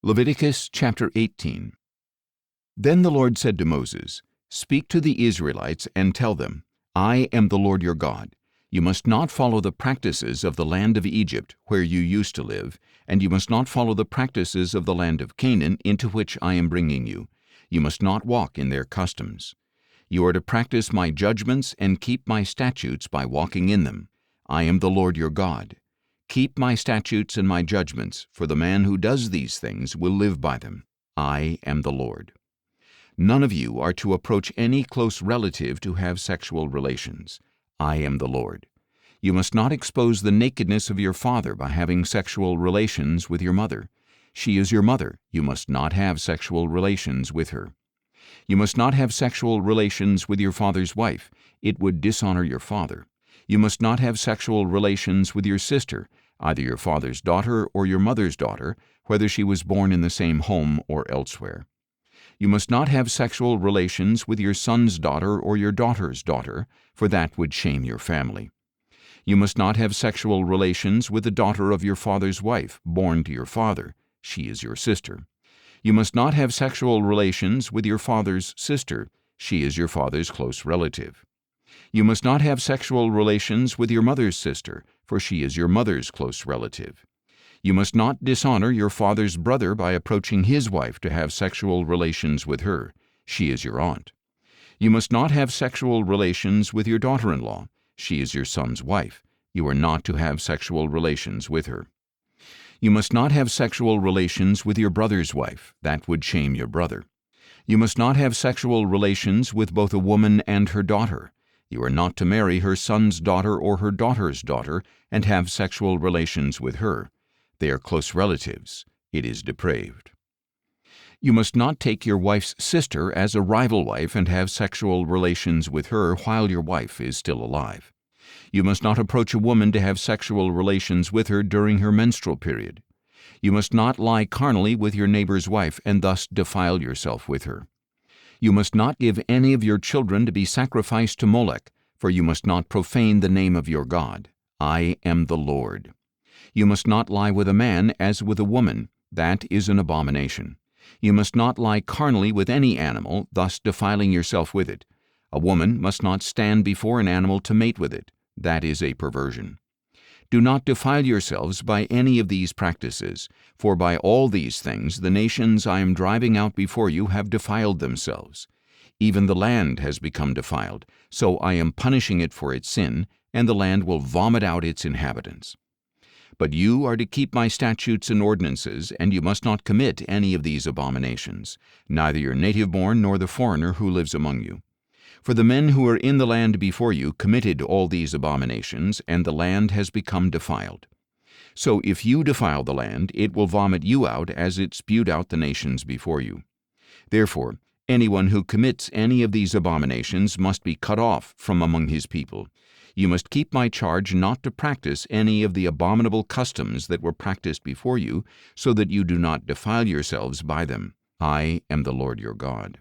Leviticus chapter 18. Then the Lord said to Moses, "Speak to the Israelites and tell them, I am the Lord your God. You must not follow the practices of the land of Egypt, where you used to live, and you must not follow the practices of the land of Canaan, into which I am bringing you. You must not walk in their customs. You are to practice my judgments and keep my statutes by walking in them. I am the Lord your God. Keep my statutes and my judgments, for the man who does these things will live by them. I am the Lord. None of you are to approach any close relative to have sexual relations. I am the Lord. You must not expose the nakedness of your father by having sexual relations with your mother. She is your mother. You must not have sexual relations with her. You must not have sexual relations with your father's wife. It would dishonor your father. You must not have sexual relations with your sister, either your father's daughter or your mother's daughter, whether she was born in the same home or elsewhere. You must not have sexual relations with your son's daughter or your daughter's daughter, for that would shame your family. You must not have sexual relations with the daughter of your father's wife, born to your father. She is your sister. You must not have sexual relations with your father's sister. She is your father's close relative. You must not have sexual relations with your mother's sister, for she is your mother's close relative. You must not dishonor your father's brother by approaching his wife to have sexual relations with her. She is your aunt. You must not have sexual relations with your daughter-in-law. She is your son's wife. You are not to have sexual relations with her. You must not have sexual relations with your brother's wife. That would shame your brother. You must not have sexual relations with both a woman and her daughter. You are not to marry her son's daughter or her daughter's daughter and have sexual relations with her. They are close relatives. It is depraved. You must not take your wife's sister as a rival wife and have sexual relations with her while your wife is still alive. You must not approach a woman to have sexual relations with her during her menstrual period. You must not lie carnally with your neighbor's wife and thus defile yourself with her. You must not give any of your children to be sacrificed to Molech, for you must not profane the name of your God. I am the Lord. You must not lie with a man as with a woman. That is an abomination. You must not lie carnally with any animal, thus defiling yourself with it. A woman must not stand before an animal to mate with it. That is a perversion. Do not defile yourselves by any of these practices, for by all these things the nations I am driving out before you have defiled themselves. Even the land has become defiled, so I am punishing it for its sin, and the land will vomit out its inhabitants. But you are to keep my statutes and ordinances, and you must not commit any of these abominations, neither your native-born nor the foreigner who lives among you. For the men who are in the land before you committed all these abominations, and the land has become defiled. So if you defile the land, it will vomit you out as it spewed out the nations before you. Therefore, anyone who commits any of these abominations must be cut off from among his people. You must keep my charge not to practice any of the abominable customs that were practiced before you, so that you do not defile yourselves by them. I am the Lord your God.